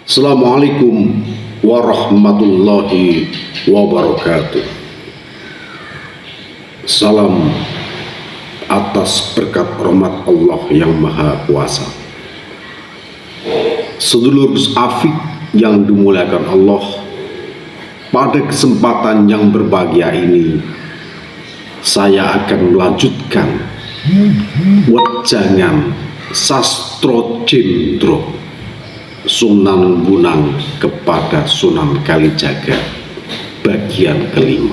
Assalamualaikum warahmatullahi wabarakatuh. Salam atas berkat rahmat Allah yang Maha Kuasa. Sedulur Gus Afik yang dimuliakan Allah, pada kesempatan yang berbahagia ini saya akan melanjutkan wejangan Sastro Jendro Sunan Bonang kepada Sunan Kalijaga bagian kelima.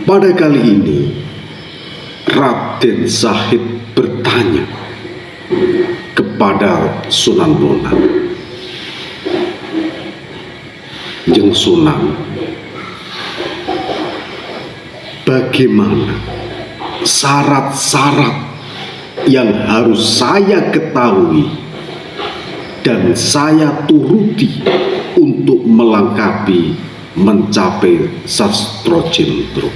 Pada kali ini Raden Zahid bertanya kepada Sunan Bonang, "Jeng Sunan, bagaimana syarat-syarat yang harus saya ketahui dan saya turuti untuk melengkapi mencapai Sastro Jendro?"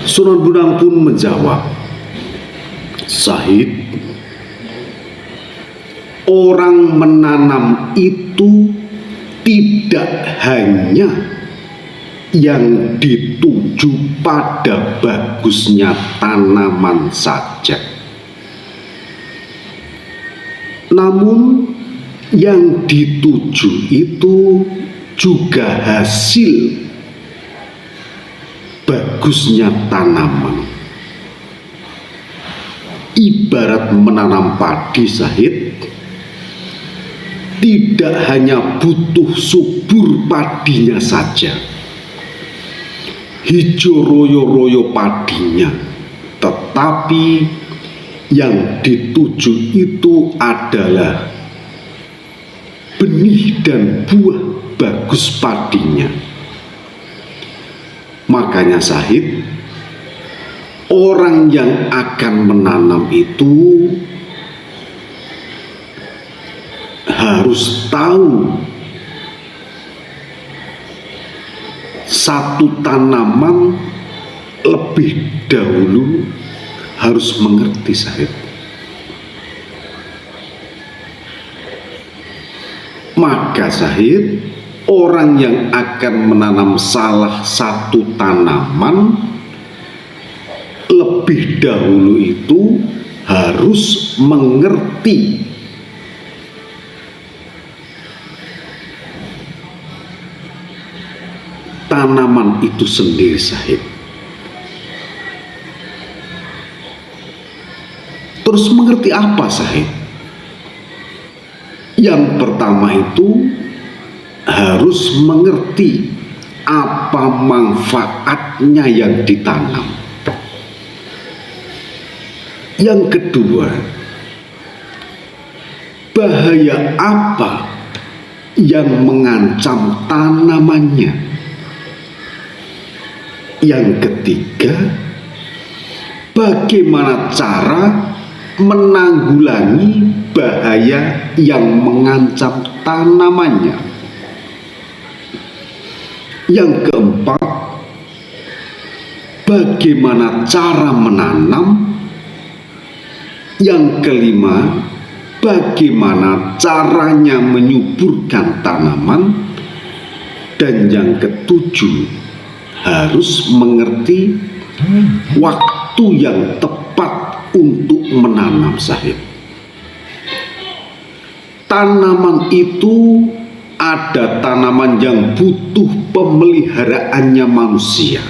Sunan Bonang pun menjawab, "Zahid, orang menanam itu tidak hanya yang dituju pada bagusnya tanaman saja, namun yang dituju itu juga hasil bagusnya tanaman. Ibarat menanam padi, Zahid, tidak hanya butuh subur padinya saja, hijau royo-royo padinya, tetapi yang dituju itu adalah benih dan buah bagus padinya. Makanya Zahid, orang yang akan menanam itu harus tahu satu tanaman lebih dahulu, harus mengerti, Zahid. Maka Zahid, orang yang akan menanam salah satu tanaman lebih dahulu itu harus mengerti tanaman itu sendiri, Zahid. Terus mengerti apa, Zahid? Yang pertama itu harus mengerti apa manfaatnya yang ditanam. Yang kedua, bahaya apa yang mengancam tanamannya. Yang ketiga, bagaimana cara menanggulangi bahaya yang mengancam tanamannya. Yang keempat, bagaimana cara menanam. Yang kelima, bagaimana caranya menyuburkan tanaman. Dan yang ketujuh, harus mengerti waktu yang tepat untuk menanam, Zahid. Tanaman itu ada tanaman yang butuh pemeliharaannya manusia,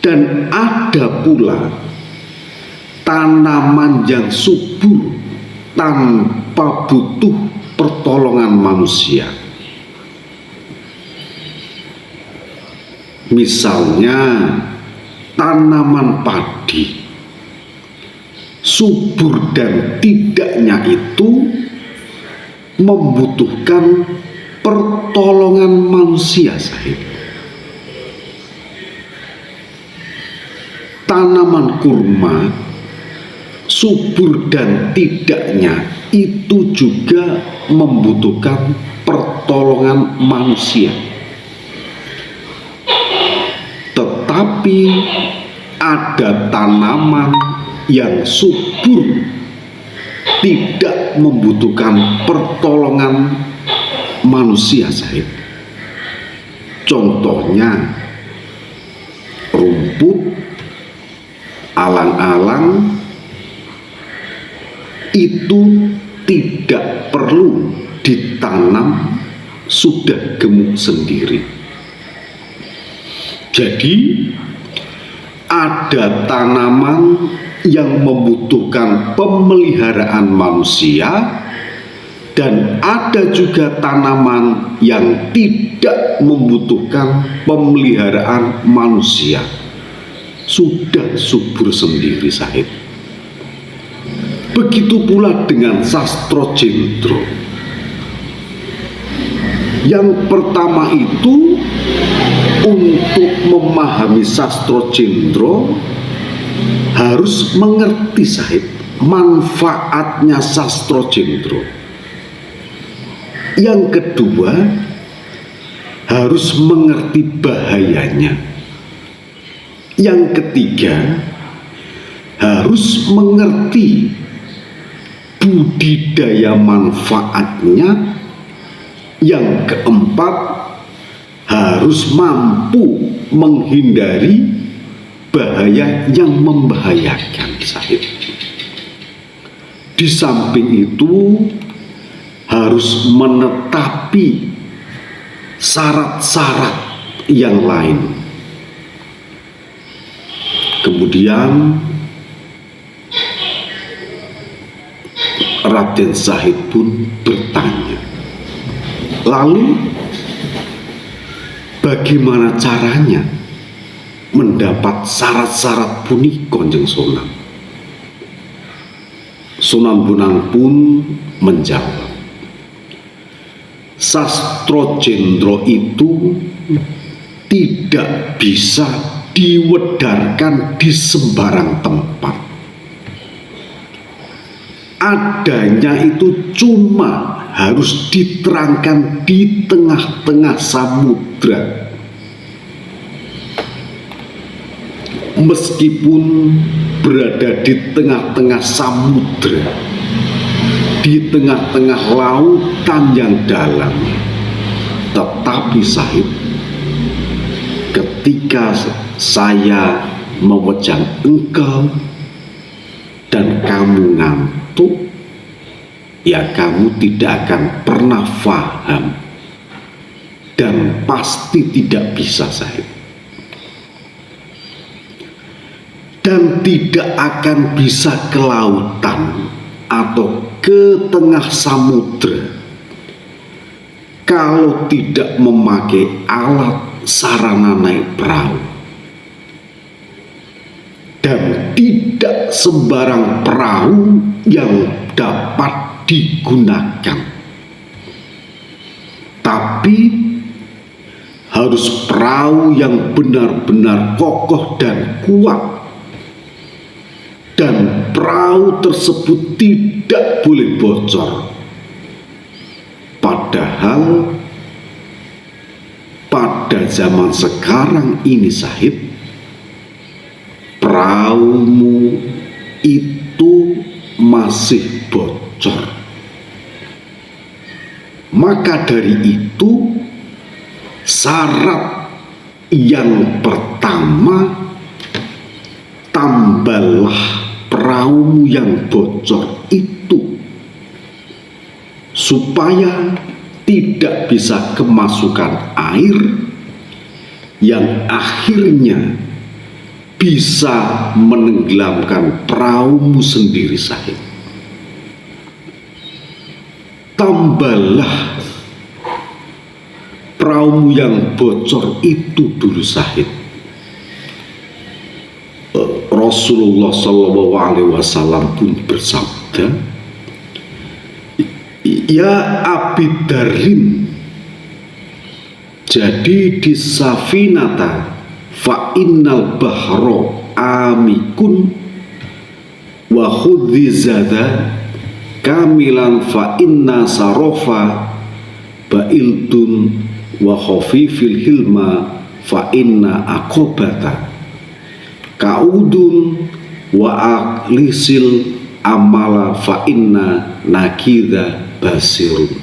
dan ada pula tanaman yang subur tanpa butuh pertolongan manusia. Misalnya tanaman padi, subur dan tidaknya itu membutuhkan pertolongan manusia, Zahid. Tanaman kurma, subur dan tidaknya itu juga membutuhkan pertolongan manusia. Tetapi ada tanaman yang subur, tidak membutuhkan pertolongan manusia, Said. Contohnya rumput, alang-alang, itu tidak perlu ditanam, sudah gemuk sendiri. Jadi ada tanaman yang membutuhkan pemeliharaan manusia, dan ada juga tanaman yang tidak membutuhkan pemeliharaan manusia, sudah subur sendiri, Said. Begitu pula dengan Sastro Jendro. Yang pertama itu, untuk memahami Sastro Jendro harus mengerti, Said, manfaatnya Sastro Jendro. Yang kedua, harus mengerti bahayanya. Yang ketiga, harus mengerti budidaya manfaatnya. Yang keempat, harus mampu menghindari bahaya yang membahayakan, Said. Di samping itu, harus menetapi syarat-syarat yang lain. Kemudian Raden Syahid pun bertanya, lalu bagaimana caranya mendapat syarat-syarat punika, Kanjeng Sunan? Sunan Bonang pun menjawab, Sastro Jendro itu tidak bisa diwedarkan di sembarang tempat. Adanya itu cuma harus diterangkan di tengah-tengah samudra. Meskipun berada di tengah-tengah samudra, di tengah-tengah lautan yang dalam, tetapi Syahid, ketika saya mewejang engkau dan kamu ngantuk, ya kamu tidak akan pernah faham dan pasti tidak bisa, Syahid, dan tidak akan bisa ke lautan atau ke tengah samudra kalau tidak memakai alat sarana naik perahu. Dan tidak sembarang perahu yang dapat digunakan, tapi harus perahu yang benar-benar kokoh dan kuat, dan perahu tersebut tidak boleh bocor. Padahal pada zaman sekarang ini, Syahid, perahumu itu masih bocor. Maka dari itu, syarat yang pertama, tambahlah perahumu yang bocor itu supaya tidak bisa kemasukan air yang akhirnya bisa menenggelamkan perahumu sendiri, Syahid. Tambahlah perahumu yang bocor itu dulu, Syahid. Rasulullah SAW pun bersabda, ya Abidarin, jadi di safinata fa innal bahro amikun wa khudhi zada kamilan fa inna sarofa ba'iltun wa khafifil hilma fa inna akobata. kaudun wa aklisil amala fa inna nakida basirun.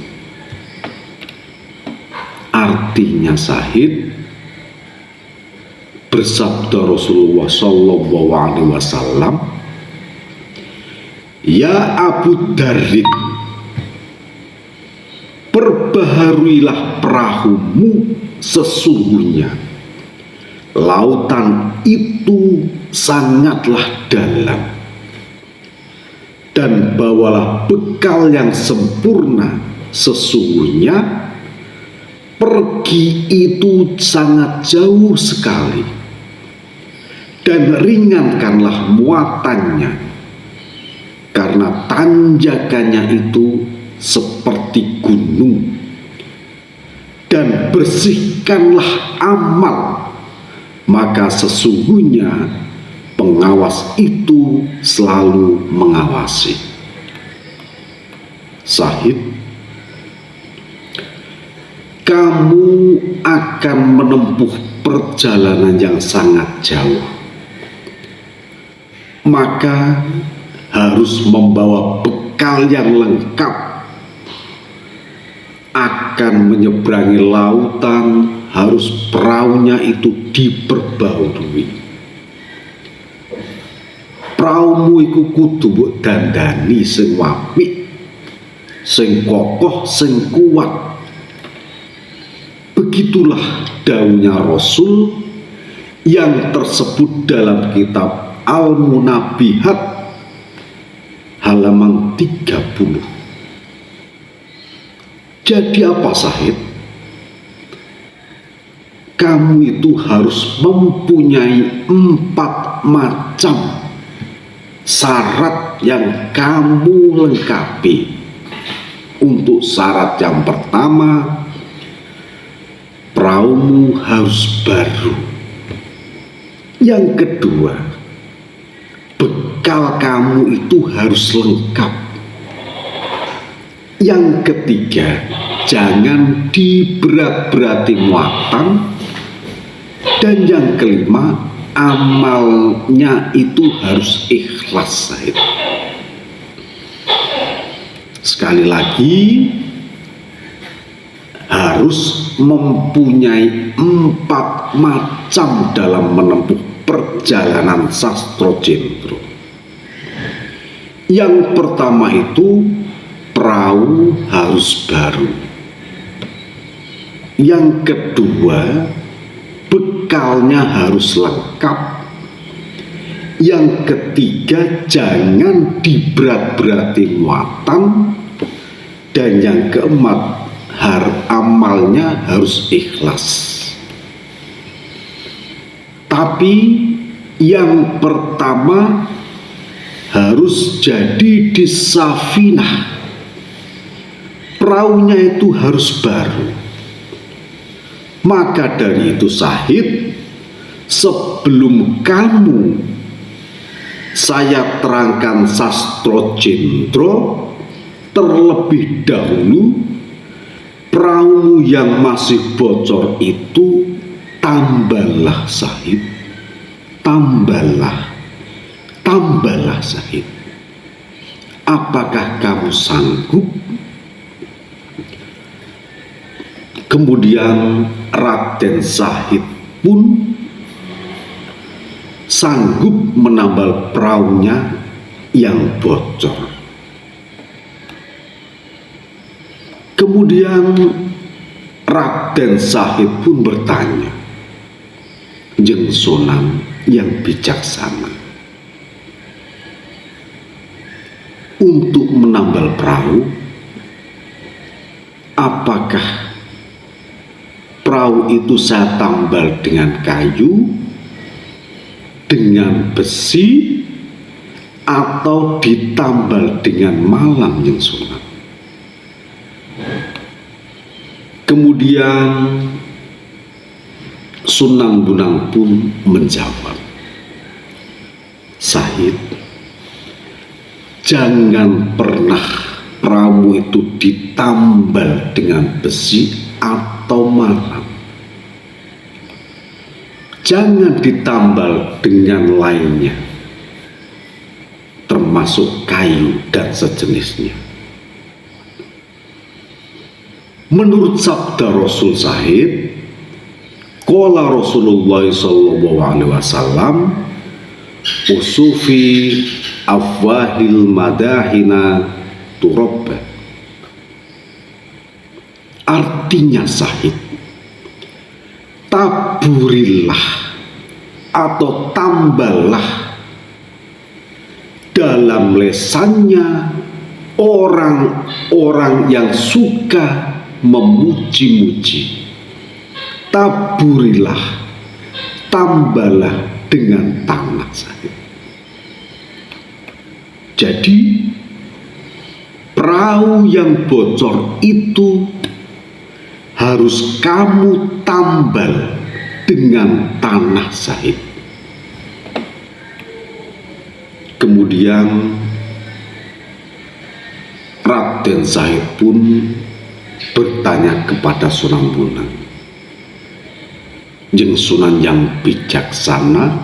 Artinya sahid, bersabda Rasulullah Shallallahu Alaihi Wasallam, ya Abu Darrin, perbaharuilah perahumu, sesungguhnya lautan itu sangatlah dalam, dan bawalah bekal yang sempurna, sesungguhnya pergi itu sangat jauh sekali, dan ringankanlah muatannya, karena tanjakannya itu seperti gunung, dan bersihkanlah amal, maka sesungguhnya pengawas itu selalu mengawasi. Sahid, kamu akan menempuh perjalanan yang sangat jauh, maka harus membawa bekal yang lengkap. Akan menyeberangi lautan, harus perahunya itu diperbaharui. Praumu iku kudu mbok dandani sing apik, sing kokoh, sing kuat. Begitulah dawuhnya Rasul yang tersebut dalam kitab Al-Munabihat halaman 30. Jadi apa sahid? Kamu itu harus mempunyai 4 macam syarat yang kamu lengkapi. Untuk syarat yang pertama, perahumu harus baru. Yang kedua, bekal kamu itu harus lengkap. Yang ketiga, jangan diberat-berati muatan. Dan yang kelima, amalnya itu harus ikhlas. Sekali lagi, harus mempunyai 4 macam dalam menempuh perjalanan sastro jendro. Yang pertama itu, perahu harus baru. Yang kedua, bekalnya harus lengkap. Yang ketiga, jangan diberat-berati muatan. Dan yang keempat, amalnya harus ikhlas. Tapi yang pertama harus jadi di safinah. Perahunya itu harus baru. Maka dari itu sahid, sebelum kamu saya terangkan sastro jendro, terlebih dahulu perahu yang masih bocor itu tambahlah sahid, tambahlah sahid. Apakah kamu sanggup? Kemudian Raden Sahid pun sanggup menambal perahunya yang bocor. Kemudian Raden Sahid pun bertanya, Jeng Sunan yang bijaksana, untuk menambal perahu, apakah perahu itu saya tambal dengan kayu, dengan besi, atau ditambal dengan malam, Jeng Sunan? Kemudian Sunan Bonang pun menjawab, Sahid, jangan pernah perahu itu ditambal dengan besi atau malam. jangan ditambal dengan lainnya, termasuk kayu dan sejenisnya. Menurut sabda Rasul sahih, qala Rasulullah sallallahu alaihi wasallam, usufi afwahil madahina turabba. Artinya sahih, taburilah atau tambalah dalam lesannya orang-orang yang suka memuji-muji. Taburilah, tambahlah dengan tanah sahih. Jadi perahu yang bocor itu harus kamu tambal dengan tanah sahih. Kemudian Raden Zahid pun bertanya kepada Sunan Bonang, "Jeng Sunan yang bijaksana,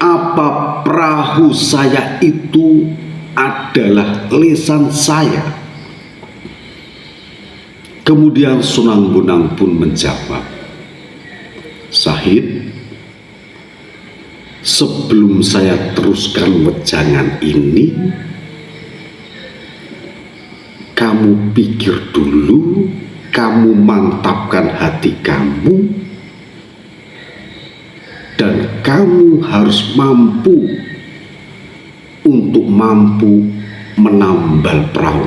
apa perahu saya itu adalah lesan saya?" Kemudian Sunan Bonang pun menjawab, "Zahid, sebelum saya teruskan wejangan ini, kamu pikir dulu, kamu mantapkan hati kamu, dan kamu harus mampu untuk menambal perahu.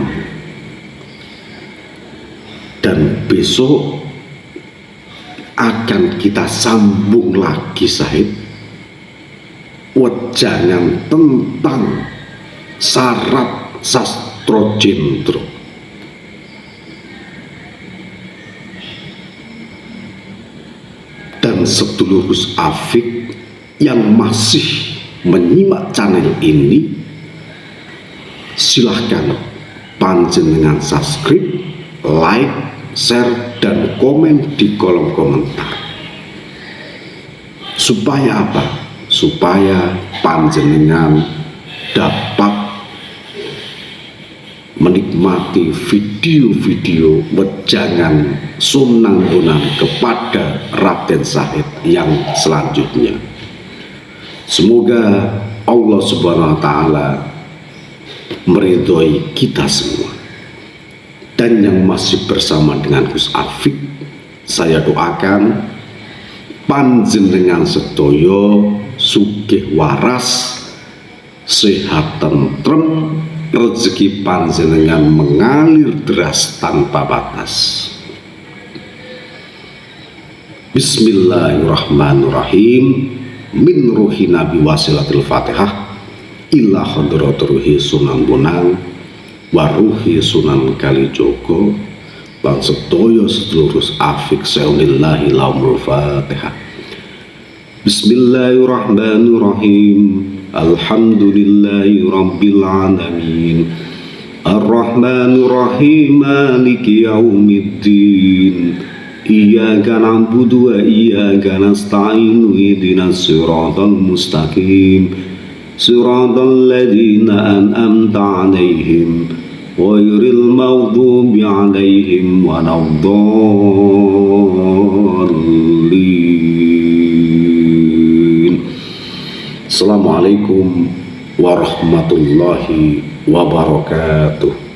Dan besok akan kita sambung lagi, Zahid, wejangan tentang syarat sastro jendro." Dan sedulur Gus Afik yang masih menyimak channel ini, silahkan panjenengan subscribe, like, share, dan komen di kolom komentar. Supaya apa? Supaya panjenengan dapat menikmati video-video wejangan Sunan Bonang kepada Raden Zahid yang selanjutnya. Semoga Allah Subhanahu wa Ta'ala meridhoi kita semua. Dan yang masih bersama dengan Gus Afik, saya doakan panjenengan sedoyo sugih waras, sehat tentrem, rezeki panjenengan mengalir deras tanpa batas. Bismillahirrahmanirrahim. Min ruhi Nabi wasilatil Fatihah ila hadratuhi Sunan Bonang wa ruhi Sunan Kalijogo lan sedaya sedulur Afik saunillahi laumul Fatihah. Bismillahirrahmanirrahim. Alhamdulillahi rabbil alamin. Ar-Rahmanir-Rahim, Maliki yaumiddin. Iyyaka na'budu wa iyyaka nasta'in. Ihdinas siratal mustaqim. Siratal ladzina an'amta 'alaihim ghairil maghdubi 'alaihim waladdallin. Assalamualaikum warahmatullahi wabarakatuh.